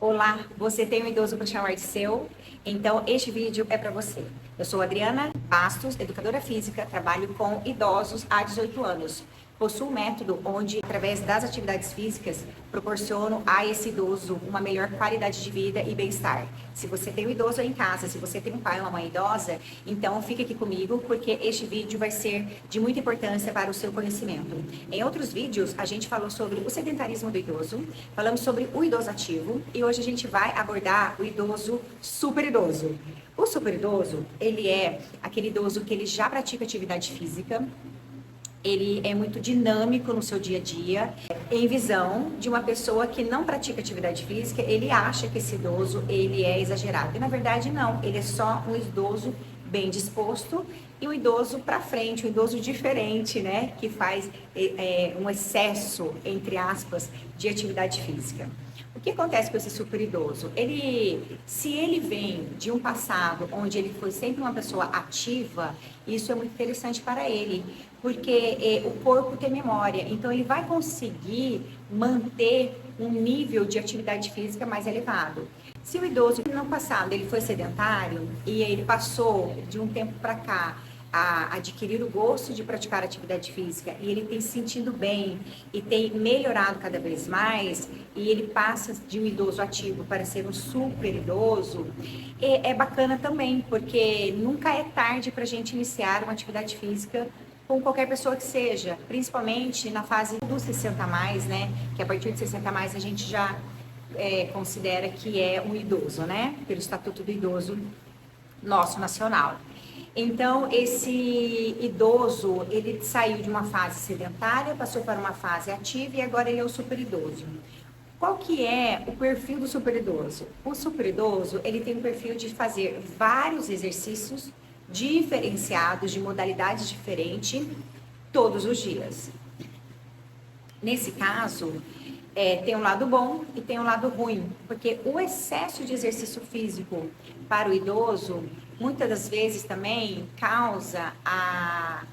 Olá, você tem um idoso para chamar de seu? Então este vídeo é para você. Eu sou Adriana Bastos, educadora física, trabalho com idosos há 18 anos. Possuo um método onde, através das atividades físicas, proporciono a esse idoso uma melhor qualidade de vida e bem-estar. Se você tem um idoso em casa, se você tem um pai ou uma mãe idosa, então fique aqui comigo, porque este vídeo vai ser de muita importância para o seu conhecimento. Em outros vídeos, a gente falou sobre o sedentarismo do idoso, falamos sobre o idoso ativo e hoje a gente vai abordar o idoso super idoso. O super idoso, ele é aquele idoso que ele já pratica atividade física, ele é muito dinâmico no seu dia a dia. Em visão de uma pessoa que não pratica atividade física, ele acha que esse idoso ele é exagerado. E na verdade não, ele é só um idoso bem disposto e um idoso para frente, um idoso diferente, né? Que faz um excesso, entre aspas, de atividade física. O que acontece com esse super idoso? Se ele vem de um passado onde ele foi sempre uma pessoa ativa, isso é muito interessante para ele, porque o corpo tem memória, então ele vai conseguir manter um nível de atividade física mais elevado. Se o idoso no passado ele foi sedentário e ele passou de um tempo para cá a adquirir o gosto de praticar atividade física e ele tem se sentido bem e tem melhorado cada vez mais e ele passa de um idoso ativo para ser um super idoso, é bacana também, porque nunca é tarde para a gente iniciar uma atividade física com qualquer pessoa que seja, principalmente na fase dos 60 a mais, né? Que a partir de 60 a mais a gente já considera que é um idoso, né? Pelo Estatuto do Idoso nosso nacional. Então, esse idoso, ele saiu de uma fase sedentária, passou para uma fase ativa e agora ele é o super idoso. Qual que é o perfil do super idoso? O super idoso, ele tem o perfil de fazer vários exercícios diferenciados, de modalidades diferentes, todos os dias. Nesse caso, tem um lado bom e tem um lado ruim, porque o excesso de exercício físico para o idoso, muitas das vezes também causa a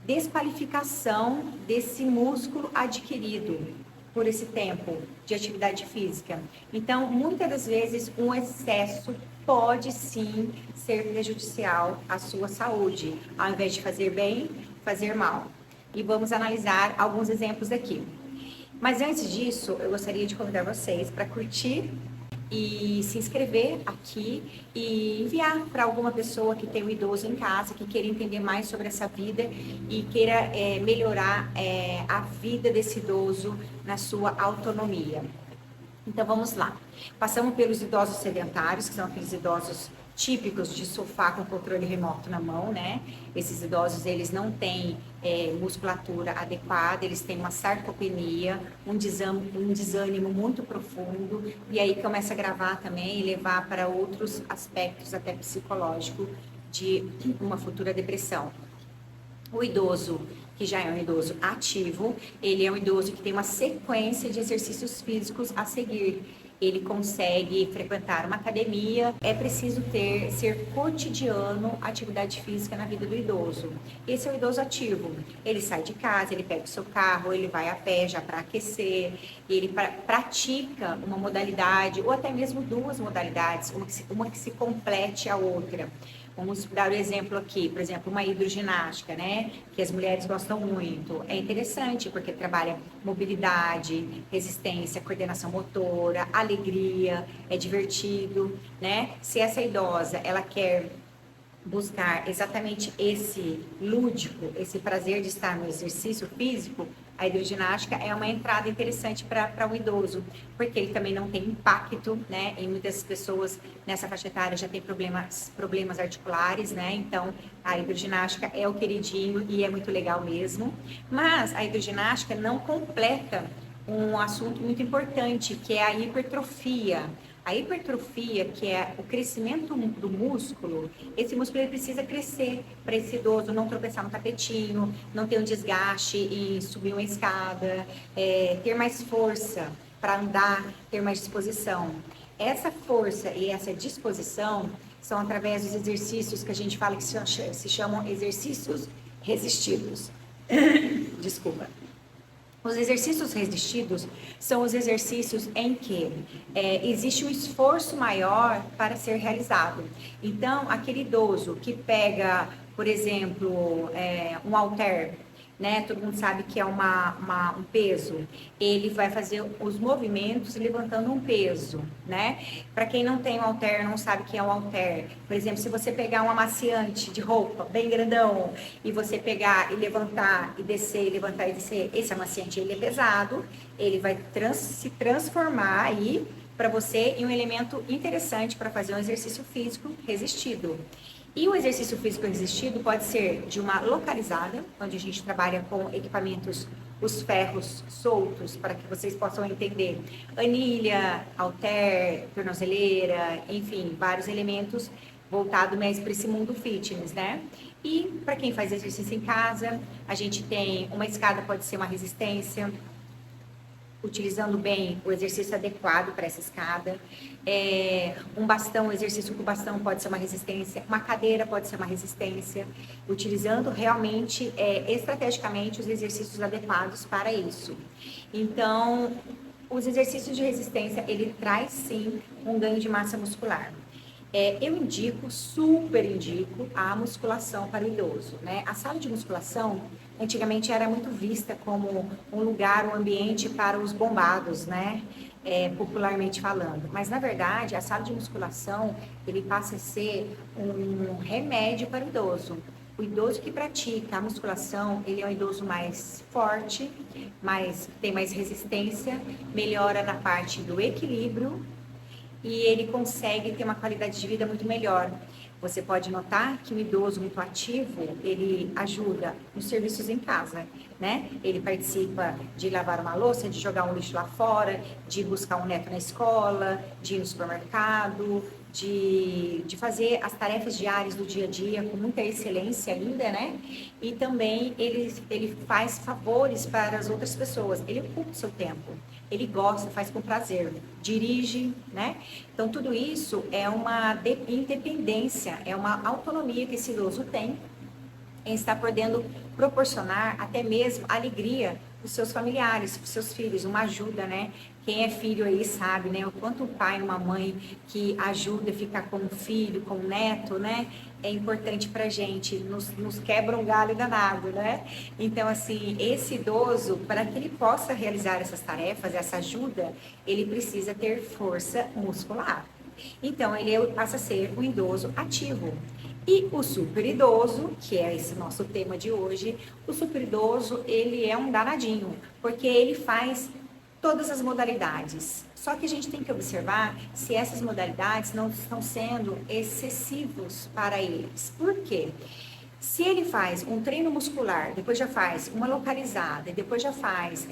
desqualificação desse músculo adquirido por esse tempo de atividade física. Então, muitas das vezes, um excesso pode sim ser prejudicial à sua saúde, ao invés de fazer bem, fazer mal. E vamos analisar alguns exemplos aqui. Mas antes disso, eu gostaria de convidar vocês para curtir e se inscrever aqui e enviar para alguma pessoa que tem um idoso em casa, que queira entender mais sobre essa vida e queira melhorar a vida desse idoso na sua autonomia. Então vamos lá. Passamos pelos idosos sedentários, que são aqueles idosos típicos de sofá com controle remoto na mão, né? Esses idosos, eles não têm musculatura adequada, eles têm uma sarcopenia, um desânimo muito profundo, e aí começa a agravar também e levar para outros aspectos, até psicológico, de uma futura depressão. O idoso, que já é um idoso ativo, ele é um idoso que tem uma sequência de exercícios físicos a seguir. Ele consegue frequentar uma academia, é preciso ser cotidiano atividade física na vida do idoso. Esse é o idoso ativo. Ele sai de casa, ele pega o seu carro, ele vai a pé já para aquecer, ele pratica uma modalidade, ou até mesmo duas modalidades, uma que se complete a outra. Vamos dar o exemplo aqui, por exemplo, uma hidroginástica, né? Que as mulheres gostam muito. É interessante porque trabalha mobilidade, resistência, coordenação motora, alegria, é divertido, né? Se essa idosa, ela quer buscar exatamente esse lúdico, esse prazer de estar no exercício físico, a hidroginástica é uma entrada interessante para o idoso, porque ele também não tem impacto, né? E muitas pessoas nessa faixa etária já têm problemas articulares, né? Então, a hidroginástica é o queridinho e é muito legal mesmo. Mas a hidroginástica não completa um assunto muito importante, que é a hipertrofia. A hipertrofia, que é o crescimento do músculo, esse músculo ele precisa crescer para esse idoso não tropeçar no tapetinho, não ter um desgaste em subir uma escada, ter mais força para andar, ter mais disposição. Essa força e essa disposição são através dos exercícios que a gente fala que se chamam exercícios resistidos. Desculpa. Os exercícios resistidos são os exercícios em que existe um esforço maior para ser realizado. Então, aquele idoso que pega, por exemplo, um halter, né? Todo mundo sabe que é um peso. Ele vai fazer os movimentos levantando um peso, né? Para quem não tem um halter, não sabe o que é um halter. Por exemplo, se você pegar um amaciante de roupa bem grandão e você pegar e levantar e descer, levantar e descer, esse amaciante ele é pesado, ele vai se transformar aí para você em um elemento interessante para fazer um exercício físico resistido. E o exercício físico resistido pode ser de uma localizada, onde a gente trabalha com equipamentos, os ferros soltos, para que vocês possam entender. Anilha, halter, tornozeleira, enfim, vários elementos voltados mais para esse mundo fitness, né? E para quem faz exercício em casa, a gente tem uma escada, pode ser uma resistência, utilizando bem o exercício adequado para essa escada. Um bastão, o exercício com bastão pode ser uma resistência, uma cadeira pode ser uma resistência, utilizando realmente, estrategicamente, os exercícios adequados para isso. Então, os exercícios de resistência, ele traz sim um ganho de massa muscular. Eu indico, super indico, a musculação para o idoso, né? A sala de musculação, antigamente era muito vista como um lugar, um ambiente para os bombados, né? Popularmente falando. Mas, na verdade, a sala de musculação, ele passa a ser um remédio para o idoso. O idoso que pratica a musculação, ele é um idoso mais forte, tem mais resistência, melhora na parte do equilíbrio, e ele consegue ter uma qualidade de vida muito melhor. Você pode notar que o idoso muito ativo, ele ajuda nos serviços em casa, né? Ele participa de lavar uma louça, de jogar um lixo lá fora, de buscar um neto na escola, de ir no supermercado, de fazer as tarefas diárias do dia a dia com muita excelência ainda, né? E também ele faz favores para as outras pessoas, ele ocupa o seu tempo. Ele gosta, faz com prazer, dirige, né? Então, tudo isso é uma independência, é uma autonomia que esse idoso tem em estar podendo proporcionar até mesmo alegria para os seus familiares, para os seus filhos, uma ajuda, né? Quem é filho aí sabe, né? O quanto um pai e uma mãe que ajuda a ficar com o filho, com o neto, né? É importante pra gente, nos quebra um galho danado, né? Então, assim, esse idoso, para que ele possa realizar essas tarefas, essa ajuda, ele precisa ter força muscular. Então, ele passa a ser um idoso ativo. E o super idoso, que é esse nosso tema de hoje, o super idoso, ele é um danadinho, porque ele faz todas as modalidades. Só que a gente tem que observar se essas modalidades não estão sendo excessivos para eles. Por quê? Se ele faz um treino muscular, depois já faz uma localizada, depois já faz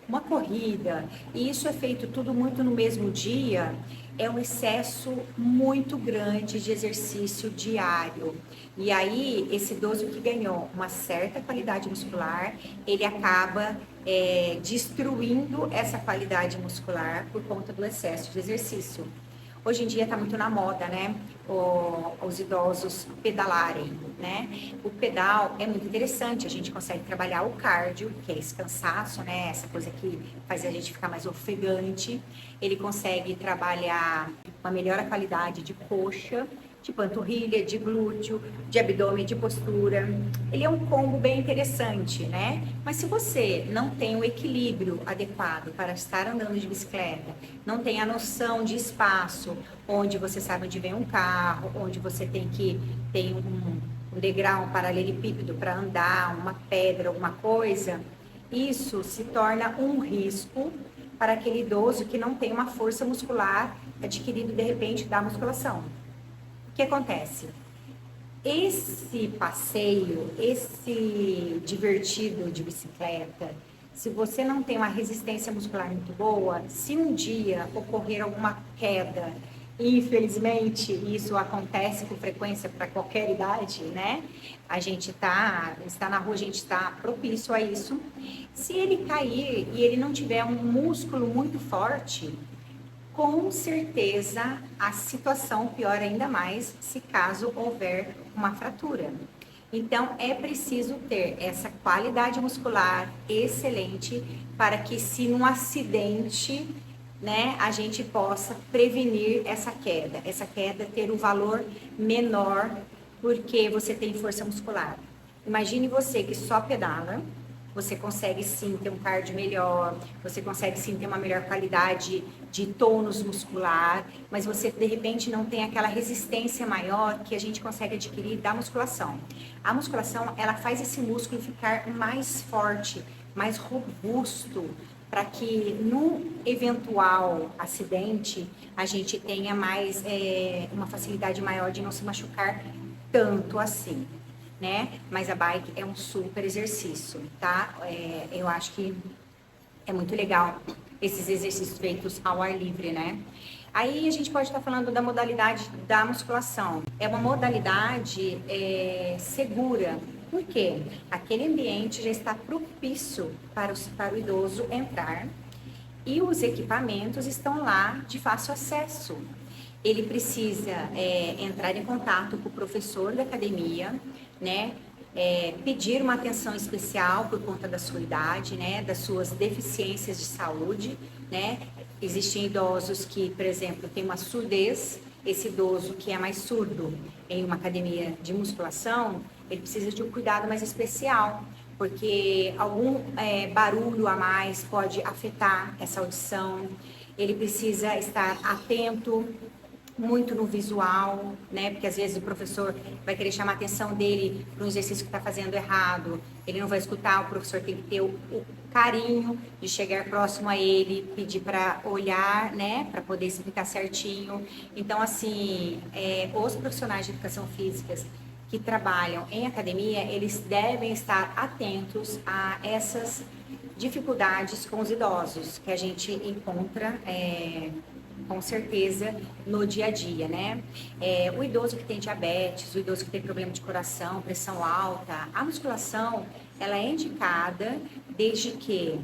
uma corrida, e isso é feito tudo muito no mesmo dia, é um excesso muito grande de exercício diário. E aí, esse idoso que ganhou uma certa qualidade muscular, ele acaba destruindo essa qualidade muscular por conta do excesso de exercício. Hoje em dia está muito na moda, né? Os idosos pedalarem, né? O pedal é muito interessante, a gente consegue trabalhar o cardio, que é esse cansaço, né? Essa coisa que faz a gente ficar mais ofegante. Ele consegue trabalhar uma melhor qualidade de coxa, de panturrilha, de glúteo, de abdômen, de postura. Ele é um combo bem interessante, né? Mas se você não tem o equilíbrio adequado para estar andando de bicicleta, não tem a noção de espaço, onde você sabe onde vem um carro, onde você tem que ter um degrau, um paralelepípedo para andar, uma pedra, alguma coisa, isso se torna um risco para aquele idoso que não tem uma força muscular adquirido de repente da musculação. O que acontece? Esse passeio, esse divertido de bicicleta, se você não tem uma resistência muscular muito boa, se um dia ocorrer alguma queda, infelizmente isso acontece com frequência para qualquer idade, né? A gente está na rua, a gente está propício a isso. Se ele cair e ele não tiver um músculo muito forte, com certeza a situação piora ainda mais se caso houver uma fratura. Então, é preciso ter essa qualidade muscular excelente para que, se num acidente, né, a gente possa prevenir essa queda ter um valor menor, porque você tem força muscular. Imagine você que só pedala, você consegue sim ter um cardio melhor, você consegue sim ter uma melhor qualidade de tônus muscular, mas você de repente não tem aquela resistência maior que a gente consegue adquirir da musculação. A musculação, ela faz esse músculo ficar mais forte, mais robusto, para que no eventual acidente a gente tenha mais uma facilidade maior de não se machucar tanto assim, né? Mas a bike é um super exercício, tá? Eu acho que é muito legal esses exercícios feitos ao ar livre, né? Aí a gente pode estar falando da modalidade da musculação. É uma modalidade segura. Por quê? Aquele ambiente já está propício para o idoso entrar e os equipamentos estão lá de fácil acesso. Ele precisa entrar em contato com o professor da academia, né? Pedir uma atenção especial por conta da sua idade, né? Das suas deficiências de saúde, né? Existem idosos que, por exemplo, têm uma surdez. Esse idoso que é mais surdo em uma academia de musculação, ele precisa de um cuidado mais especial, porque algum barulho a mais pode afetar essa audição. Ele precisa estar atento muito no visual, né? Porque às vezes o professor vai querer chamar a atenção dele para um exercício que está fazendo errado. Ele não vai escutar, o professor tem que ter o carinho de chegar próximo a ele, pedir para olhar, né? Para poder explicar certinho. Então, assim, os profissionais de educação física que trabalham em academia, eles devem estar atentos a essas dificuldades com os idosos que a gente encontra com certeza no dia a dia, né? O idoso que tem diabetes, o idoso que tem problema de coração, pressão alta, a musculação ela é indicada desde que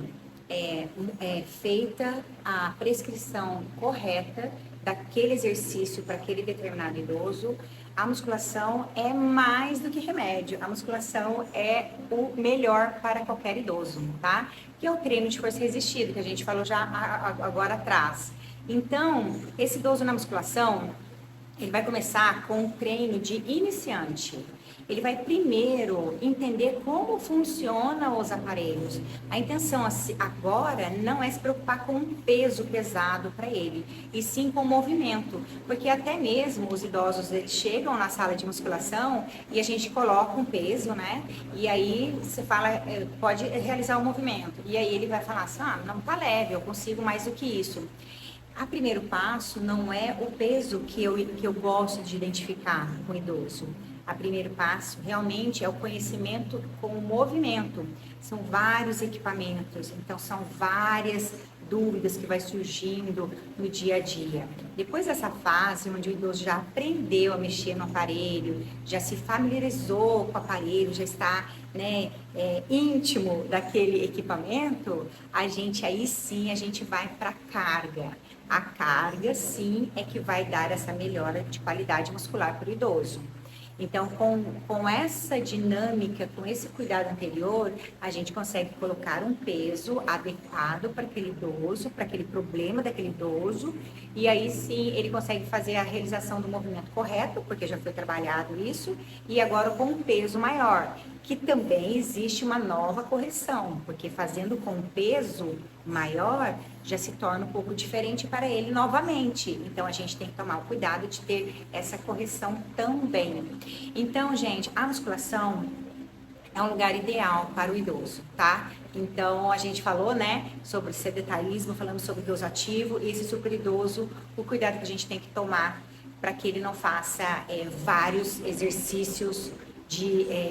feita a prescrição correta daquele exercício para aquele determinado idoso. A musculação é mais do que remédio. A musculação é o melhor para qualquer idoso, tá? Que é o treino de força resistida, que a gente falou já agora atrás. Então, esse idoso na musculação, ele vai começar com um treino de iniciante. Ele vai primeiro entender como funcionam os aparelhos. A intenção agora não é se preocupar com um peso pesado para ele, e sim com o movimento. Porque até mesmo os idosos eles chegam na sala de musculação e a gente coloca um peso, né? E aí você fala, pode realizar o movimento. E aí ele vai falar assim, não tá leve, eu consigo mais do que isso. O primeiro passo não é o peso que eu gosto de identificar com o idoso. O primeiro passo realmente é o conhecimento com o movimento. São vários equipamentos, então são várias dúvidas que vai surgindo no dia a dia. Depois dessa fase, onde o idoso já aprendeu a mexer no aparelho, já se familiarizou com o aparelho, já está íntimo daquele equipamento, aí sim a gente vai para a carga. A carga, sim, é que vai dar essa melhora de qualidade muscular para o idoso. Então, com essa dinâmica, com esse cuidado anterior, a gente consegue colocar um peso adequado para aquele idoso, para aquele problema daquele idoso, e aí sim ele consegue fazer a realização do movimento correto, porque já foi trabalhado isso, e agora com um peso maior, que também existe uma nova correção, porque fazendo com um peso maior, já se torna um pouco diferente para ele novamente. Então, a gente tem que tomar o cuidado de ter essa correção também. Então, gente, a musculação é um lugar ideal para o idoso, tá? Então, a gente falou, né, sobre sedentarismo, falamos sobre idoso ativo e esse super idoso, o cuidado que a gente tem que tomar para que ele não faça vários exercícios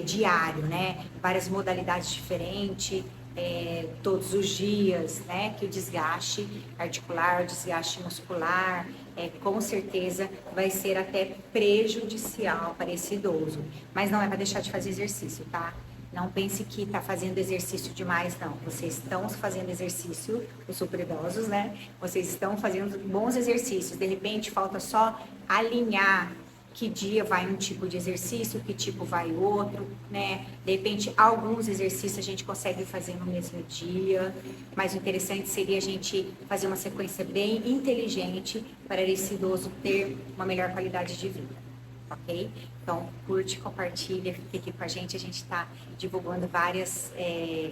diário, né? Várias modalidades diferentes, todos os dias, né? Que o desgaste articular, o desgaste muscular, com certeza vai ser até prejudicial para esse idoso. Mas não é para deixar de fazer exercício, tá? Não pense que está fazendo exercício demais, não. Vocês estão fazendo exercício, os super idosos, né? Vocês estão fazendo bons exercícios. De repente, falta só alinhar que dia vai um tipo de exercício, que tipo vai outro, né? De repente, alguns exercícios a gente consegue fazer no mesmo dia, mas o interessante seria a gente fazer uma sequência bem inteligente para esse idoso ter uma melhor qualidade de vida, ok? Então, curte, compartilha, fique aqui com a gente está divulgando várias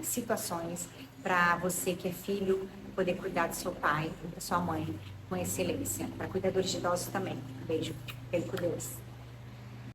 situações para você que é filho poder cuidar do seu pai, da sua mãe, com excelência. Para cuidadores de idosos também. Um beijo. Fiquem com Deus.